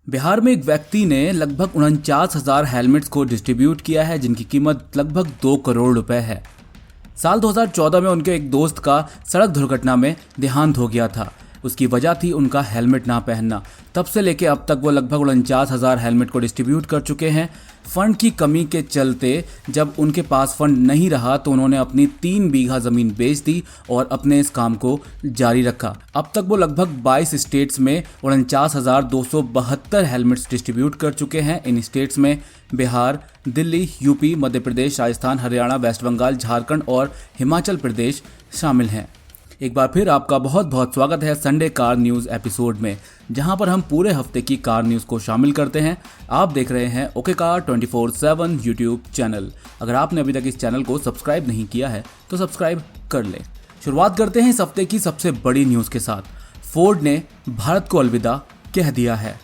बिहार में एक व्यक्ति ने लगभग 49,000 हेलमेट्स को डिस्ट्रीब्यूट किया है, जिनकी कीमत लगभग 2 करोड़ रुपए है। साल 2014 में उनके एक दोस्त का सड़क दुर्घटना में देहांत हो गया था। उसकी वजह थी उनका हेलमेट ना पहनना। तब से लेके अब तक वो लगभग 49,000 हेलमेट को डिस्ट्रीब्यूट कर चुके हैं। फंड की कमी के चलते जब उनके पास फंड नहीं रहा तो उन्होंने अपनी 3 बीघा ज़मीन बेच दी और अपने इस काम को जारी रखा। अब तक वो लगभग 22 स्टेट्स में 49,272 हेलमेट्स डिस्ट्रीब्यूट कर चुके हैं। इन स्टेट्स में बिहार, दिल्ली, यूपी, मध्य प्रदेश, राजस्थान, हरियाणा, वेस्ट बंगाल, झारखंड और हिमाचल प्रदेश शामिल हैं। एक बार फिर आपका बहुत बहुत स्वागत है संडे कार न्यूज़ एपिसोड में, जहां पर हम पूरे हफ्ते की कार न्यूज़ को शामिल करते हैं। आप देख रहे हैं ओके कार 24/7 यूट्यूब चैनल। अगर आपने अभी तक इस चैनल को सब्सक्राइब नहीं किया है तो सब्सक्राइब कर लें। शुरुआत करते हैं इस हफ्ते की सबसे बड़ी न्यूज़ के साथ। फोर्ड ने भारत को अलविदा कह दिया है।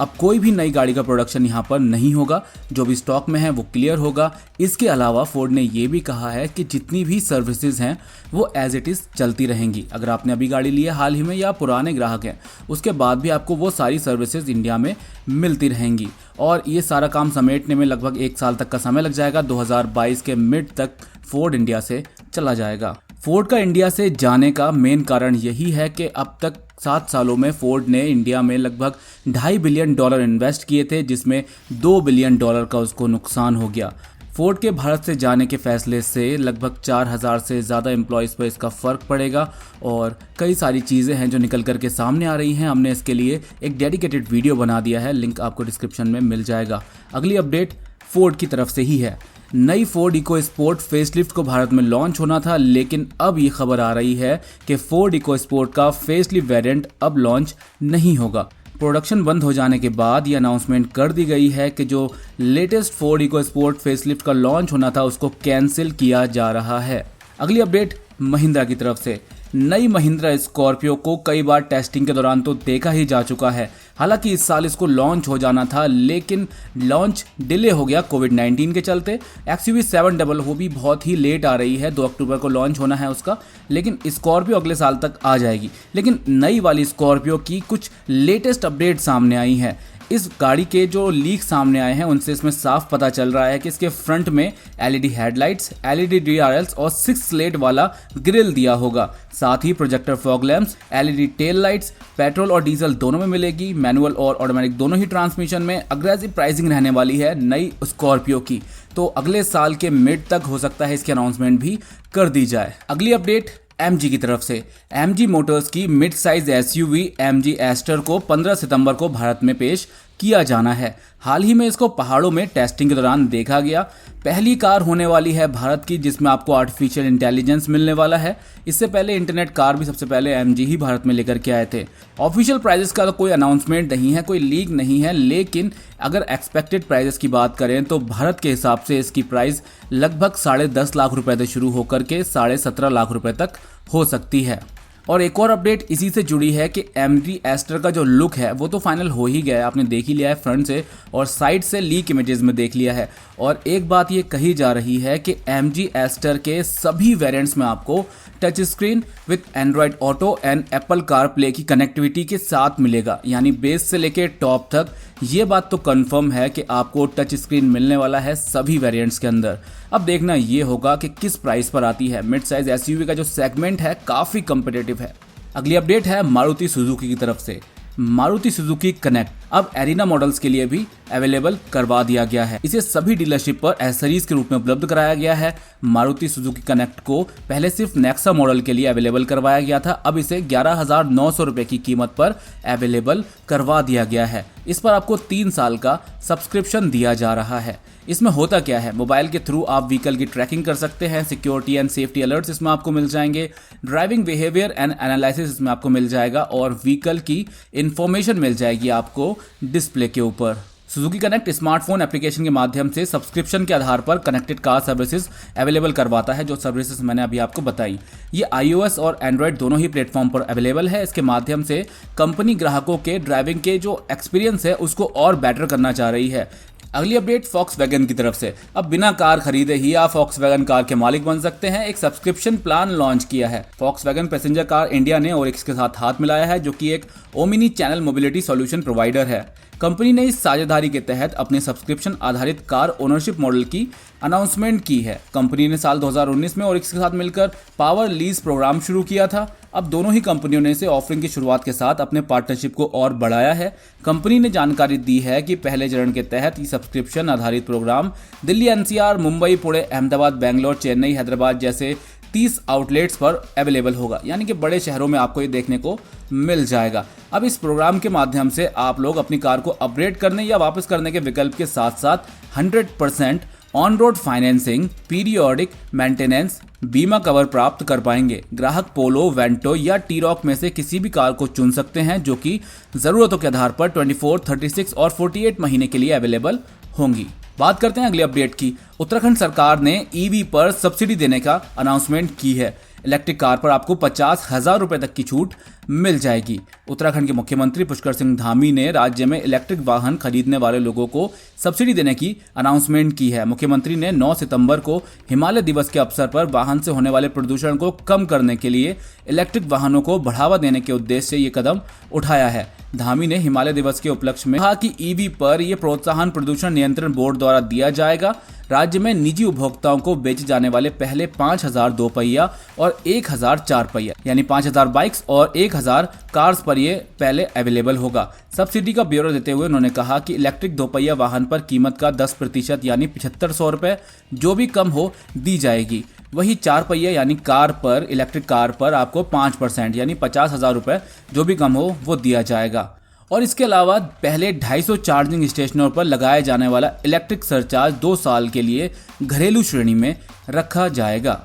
अब कोई भी नई गाड़ी का प्रोडक्शन यहाँ पर नहीं होगा। जो भी स्टॉक में है वो क्लियर होगा। इसके अलावा फोर्ड ने ये भी कहा है कि जितनी भी सर्विसेज हैं वो एज इट इज़ चलती रहेंगी। अगर आपने अभी गाड़ी ली है हाल ही में या पुराने ग्राहक हैं, उसके बाद भी आपको वो सारी सर्विसेज इंडिया में मिलती रहेंगी। और ये सारा काम समेटने में लगभग 1 साल तक का समय लग जाएगा। 2022 के मिड तक फोर्ड इंडिया से चला जाएगा। फोर्ड का इंडिया से जाने का मेन कारण यही है कि अब तक 7 सालों में फोर्ड ने इंडिया में लगभग $2.5 बिलियन इन्वेस्ट किए थे, जिसमें $2 बिलियन का उसको नुकसान हो गया। फोर्ड के भारत से जाने के फैसले से लगभग 4,000 से ज़्यादा एम्प्लॉयज़ पर इसका फ़र्क पड़ेगा और कई सारी चीज़ें हैं जो निकल कर के सामने आ रही हैं। हमने इसके लिए एक डेडिकेटेड वीडियो बना दिया है, लिंक आपको डिस्क्रिप्शन में मिल जाएगा। अगली अपडेट फोर्ड की तरफ से ही है। नई फोर्ड इको स्पोर्ट फेसलिफ्ट को भारत में लॉन्च होना था, लेकिन अब ये खबर आ रही है कि फोर्ड इको स्पोर्ट का फेसलिफ्ट वेरिएंट अब लॉन्च नहीं होगा। प्रोडक्शन बंद हो जाने के बाद ये अनाउंसमेंट कर दी गई है कि जो latest Ford EcoSport facelift का लॉन्च होना था उसको कैंसिल किया जा रहा है। अगली अपडेट महिंद्रा की तरफ से। नई महिंद्रा स्कॉर्पियो को कई बार टेस्टिंग के दौरान तो देखा ही जा चुका है। हालांकि इस साल इसको लॉन्च हो जाना था, लेकिन लॉन्च डिले हो गया कोविड-19 के चलते। XUV 700 वो भी बहुत ही लेट आ रही है, 2 अक्टूबर को लॉन्च होना है उसका, लेकिन स्कॉर्पियो अगले साल तक आ जाएगी। लेकिन नई वाली स्कॉर्पियो की कुछ लेटेस्ट अपडेट सामने आई हैं। इस गाड़ी के जो लीक सामने आए हैं उनसे इसमें साफ पता चल रहा है कि इसके फ्रंट में LED हेडलाइट्स, LED DRLs और 6 स्लेट वाला ग्रिल दिया होगा। साथ ही projector fog lamps, LED tail lights petrol और डीजल दोनों में मिलेगी। मैनुअल और ऑटोमेटिक दोनों ही ट्रांसमिशन में। अग्रेसिव प्राइसिंग रहने वाली है नई स्कॉर्पियो की, तो अगले साल के मिड तक हो सकता है इसकी अनाउंसमेंट भी कर दी जाए। अगली अपडेट MG की तरफ से। MG मोटर्स की mid size SUV MG Astor को 15 सितंबर को भारत में पेश किया जाना है। हाल ही में इसको पहाड़ों में टेस्टिंग के दौरान देखा गया। पहली कार होने वाली है भारत की जिसमें आपको आर्टिफिशियल इंटेलिजेंस मिलने वाला है। इससे पहले इंटरनेट कार भी सबसे पहले MG ही भारत में लेकर के आए थे। ऑफिशियल प्राइजेस का कोई अनाउंसमेंट नहीं है, कोई लीक नहीं है, लेकिन अगर एक्सपेक्टेड प्राइजेस की बात करें तो भारत के हिसाब से इसकी प्राइस लगभग 10.5 लाख रुपए से शुरू होकर के 17.5 लाख रुपए तक हो सकती है। और एक और अपडेट इसी से जुड़ी है कि MG एस्टर का जो लुक है वो तो फाइनल हो ही गया है, आपने देख ही लिया है फ्रंट से और साइड से लीक इमेजेस में देख लिया है। और एक बात ये कही जा रही है कि MG एस्टर के सभी वेरिएंट्स में आपको touch screen with Android auto and Apple car play की कनेक्टिविटी के साथ मिलेगा, यानी बेस से लेके टॉप तक। ये बात तो कंफर्म है कि आपको टच स्क्रीन मिलने वाला है सभी वेरिएंट्स के अंदर। अब देखना ये होगा कि किस प्राइस पर आती है। मिड साइज SUV का जो सेगमेंट है काफ़ी कम्पिटिटिव है। अगली अपडेट है मारुति सुजुकी की तरफ से। मारुति सुजुकी कनेक्ट अब एरिना मॉडल्स के लिए भी अवेलेबल करवा दिया गया है। इसे सभी डीलरशिप पर एसेसरीज के रूप में उपलब्ध कराया गया है। मारुति सुजुकी कनेक्ट को पहले सिर्फ नेक्सा मॉडल के लिए अवेलेबल करवाया गया था, अब इसे 11,900 रुपए की कीमत पर अवेलेबल करवा दिया गया है। इस पर आपको 3 साल का सब्सक्रिप्शन दिया जा रहा है। इसमें होता क्या है, मोबाइल के थ्रू आप व्हीकल की ट्रैकिंग कर सकते हैं। सिक्योरिटी एंड सेफ्टी अलर्ट्स इसमें आपको मिल जाएंगे। ड्राइविंग बिहेवियर एंड एनालिसिस इसमें आपको मिल जाएगा और व्हीकल की इंफॉर्मेशन मिल जाएगी आपको डिस्प्ले के ऊपर। सुजुकी कनेक्ट स्मार्टफोन एप्लीकेशन के माध्यम से सब्सक्रिप्शन के आधार पर कनेक्टेड कार सर्विसेज अवेलेबल करवाता है, जो सर्विसेज मैंने अभी आपको बताई। ये iOS और एंड्रॉयड दोनों ही प्लेटफॉर्म पर अवेलेबल है। इसके माध्यम से कंपनी ग्राहकों के ड्राइविंग के जो एक्सपीरियंस है उसको और बेटर करना चाह रही है। अगली अपडेट फॉक्सवैगन की तरफ से। अब बिना कार खरीदे ही आप फॉक्सवैगन कार के मालिक बन सकते हैं। एक सब्सक्रिप्शन प्लान लॉन्च किया है फॉक्सवैगन पैसेंजर कार इंडिया ने और इसके साथ हाथ मिलाया है, जो कि एक Omni channel mobility solution provider है। कंपनी ने इस साझेदारी के तहत अपने सब्सक्रिप्शन आधारित कार ओनरशिप मॉडल की अनाउंसमेंट की है। कंपनी ने साल 2019 में ओरिक्स के साथ मिलकर पावर लीज प्रोग्राम शुरू किया था। अब दोनों ही कंपनियों ने इसे ऑफरिंग की शुरुआत के साथ अपने पार्टनरशिप को और बढ़ाया है। कंपनी ने जानकारी दी है कि पहले चरण के तहत ये सब्सक्रिप्शन आधारित प्रोग्राम दिल्ली, एनसीआर, मुंबई, पुणे, अहमदाबाद, बेंगलोर, चेन्नई, हैदराबाद जैसे 30 आउटलेट्स पर अवेलेबल होगा, यानी कि बड़े शहरों में आपको ये देखने को मिल जाएगा। अब इस प्रोग्राम के माध्यम से आप लोग अपनी कार को अपग्रेड करने या वापस करने के विकल्प के साथ साथ 100% on road financing, periodic maintenance, बीमा कवर प्राप्त कर पाएंगे। ग्राहक पोलो, वेंटो या टी-रॉक में से किसी भी कार को चुन सकते हैं, जो कि जरूरतों के आधार पर 24, 36 और 48 महीने के लिए अवेलेबल होंगी। बात करते हैं अगली अपडेट की। उत्तराखंड सरकार ने ईवी पर सब्सिडी देने का अनाउंसमेंट की है। इलेक्ट्रिक कार पर आपको 50,000 रुपए तक की छूट मिल जाएगी। उत्तराखंड के मुख्यमंत्री पुष्कर सिंह धामी ने राज्य में इलेक्ट्रिक वाहन खरीदने वाले लोगों को सब्सिडी देने की अनाउंसमेंट की है। मुख्यमंत्री ने 9 सितंबर को हिमालय दिवस के अवसर पर वाहन से होने वाले प्रदूषण को कम करने के लिए इलेक्ट्रिक वाहनों को बढ़ावा देने के उद्देश्य से ये कदम उठाया है। धामी ने हिमालय दिवस के उपलक्ष्य में कहा कि ईवी पर यह प्रोत्साहन प्रदूषण नियंत्रण बोर्ड द्वारा दिया जाएगा। राज्य में निजी उपभोक्ताओं को बेचे जाने वाले पहले 5,000 दो पहिया और 1,000 चार पहिया यानी 5,000 बाइक्स और 1,000 कार्स पर यह पहले अवेलेबल होगा। सब्सिडी का ब्यौरा देते हुए उन्होंने कहा कि इलेक्ट्रिक दोपहिया वाहन पर कीमत का 10% यानी 7500 रुपए जो भी कम हो दी जाएगी। वही चार पहिया यानी कार पर, इलेक्ट्रिक कार पर आपको 5% यानी 50,000 रुपए जो भी कम हो वो दिया जाएगा। और इसके अलावा पहले 250 चार्जिंग स्टेशनों पर लगाया जाने वाला इलेक्ट्रिक सरचार्ज 2 साल के लिए घरेलू श्रेणी में रखा जाएगा।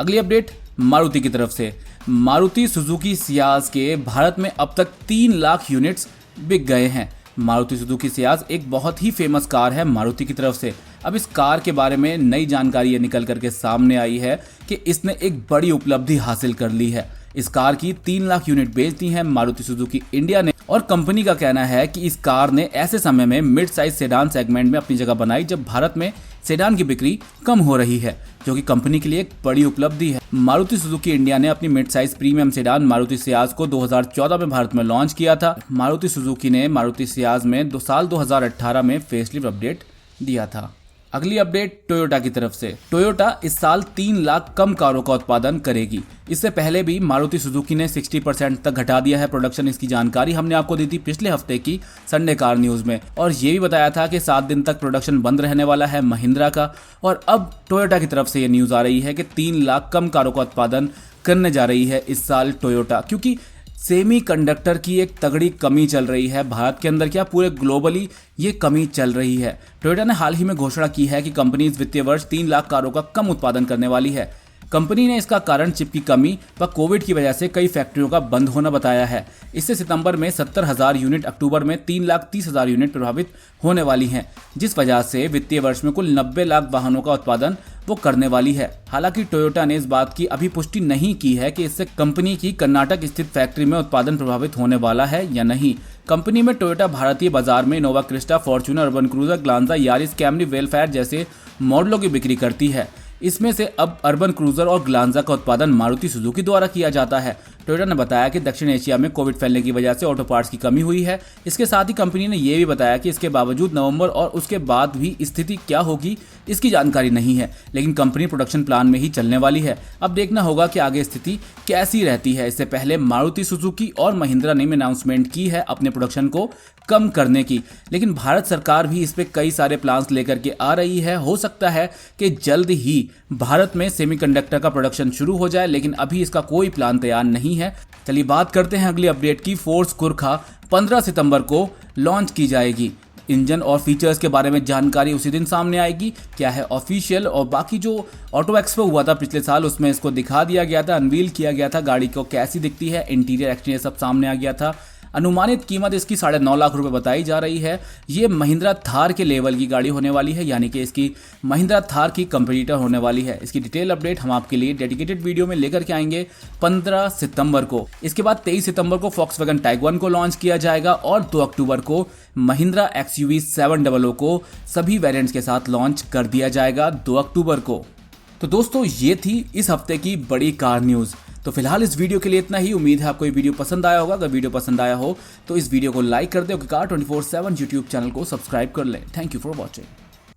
अगली अपडेट मारुति की तरफ से। मारुति सुजुकी सियाज के भारत में अब तक 3 लाख यूनिट्स बिक गए हैं। मारुति सुजुकी सियाज एक बहुत ही फेमस कार है मारुति की तरफ से। अब इस कार के बारे में नई जानकारी ये निकल करके सामने आई है कि इसने एक बड़ी उपलब्धि हासिल कर ली है। इस कार की 3 लाख यूनिट बेच दी है मारुति सुजुकी इंडिया ने, और कंपनी का कहना है कि इस कार ने ऐसे समय में मिड साइज सेडान सेगमेंट में अपनी जगह बनाई जब भारत में सेडान की बिक्री कम हो रही है, जो कि कंपनी के लिए एक बड़ी उपलब्धि है। मारुति सुजुकी इंडिया ने अपनी mid size premium sedan Maruti Ciaz को 2014 में भारत में लॉन्च किया था। मारुति सुजुकी ने मारुति सियाज में 2018 में फेसलिफ्ट अपडेट दिया था। अगली अपडेट टोयोटा की तरफ से। टोयोटा इस साल 3 लाख कम कारों का उत्पादन करेगी। इससे पहले भी मारुति सुजुकी ने 60% तक घटा दिया है प्रोडक्शन। इसकी जानकारी हमने आपको दी थी पिछले हफ्ते की संडे कार न्यूज में, और ये भी बताया था कि 7 दिन तक प्रोडक्शन बंद रहने वाला है महिंद्रा का। और अब टोयोटा की तरफ से ये न्यूज आ रही है कि 3 लाख कम कारों का उत्पादन करने जा रही है इस साल टोयोटा, क्योंकि सेमीकंडक्टर की एक तगड़ी कमी चल रही है भारत के अंदर, क्या पूरे ग्लोबली ये कमी चल रही है। टोयोटा ने हाल ही में घोषणा की है कि कंपनी इस वित्तीय वर्ष 3 लाख कारों का कम उत्पादन करने वाली है। कंपनी ने इसका कारण चिप की कमी व कोविड की वजह से कई फैक्ट्रियों का बंद होना बताया है। इससे सितंबर में 70,000 यूनिट, अक्टूबर में 3,30,000 यूनिट प्रभावित होने वाली हैं, जिस वजह से वित्तीय वर्ष में कुल 90 लाख वाहनों का उत्पादन वो करने वाली है। हालांकि टोयोटा ने इस बात की अभी पुष्टि नहीं की है कि इससे कंपनी की कर्नाटक स्थित फैक्ट्री में उत्पादन प्रभावित होने वाला है या नहीं। कंपनी में टोयोटा भारतीय बाजार में Innova Crysta, Fortuner, Urban Cruiser, Glanza, Yaris, Camry, Vellfire जैसे मॉडलों की बिक्री करती है। इसमें से अब अर्बन क्रूजर और ग्लांजा का उत्पादन मारुति सुजुकी द्वारा किया जाता है। टोयोटा ने बताया कि दक्षिण एशिया में कोविड फैलने की वजह से ऑटो पार्ट्स की कमी हुई है। इसके साथ ही कंपनी ने यह भी बताया कि इसके बावजूद नवंबर और उसके बाद भी स्थिति क्या होगी इसकी जानकारी नहीं है, लेकिन कंपनी प्रोडक्शन प्लान में ही चलने वाली है। अब देखना होगा कि आगे स्थिति कैसी रहती है। इससे पहले मारुति सुजुकी और महिंद्रा ने अनाउंसमेंट की है अपने प्रोडक्शन को कम करने की, लेकिन भारत सरकार भी इस पे कई सारे प्लान्स लेकर के आ रही है। हो सकता है कि जल्द ही भारत में सेमीकंडक्टर का प्रोडक्शन शुरू हो जाए, लेकिन अभी इसका कोई प्लान तैयार नहीं है। चलिए बात करते हैं अगली अपडेट की। फोर्स कुरखा 15 सितंबर को लॉन्च की जाएगी। इंजन और फीचर्स के बारे में जानकारी उसी दिन सामने आएगी, क्या है ऑफिशियल, और बाकी जो ऑटो एक्सपो हुआ था पिछले साल उसमें इसको दिखा दिया गया था, अनवील किया गया था, गाड़ी को कैसी दिखती है, इंटीरियर एक्सटीरियर सब सामने आ गया था। अनुमानित कीमत इसकी 9.5 लाख रुपए बताई जा रही है। ये महिंद्रा थार के लेवल की गाड़ी होने वाली है, यानी कि इसकी महिंद्रा थार की कंपटीटर होने वाली है। इसकी डिटेल अपडेट हम आपके लिए डेडिकेटेड वीडियो में लेकर के आएंगे 15 सितंबर को। इसके बाद 23 सितंबर को फॉक्सवैगन टाइगवान को लॉन्च किया जाएगा और 2 अक्टूबर को महिंद्रा XUV 700 को सभी वेरिएंट्स के साथ लॉन्च कर दिया जाएगा 2 अक्टूबर को। तो दोस्तों ये थी इस हफ्ते की बड़ी कार न्यूज़। तो फिलहाल इस वीडियो के लिए इतना ही। उम्मीद है आपको ये वीडियो पसंद आया होगा। अगर वीडियो पसंद आया हो तो इस वीडियो को लाइक कर दें और कार 24/7 यूट्यूब चैनल को सब्सक्राइब कर लें। Thank you for watching.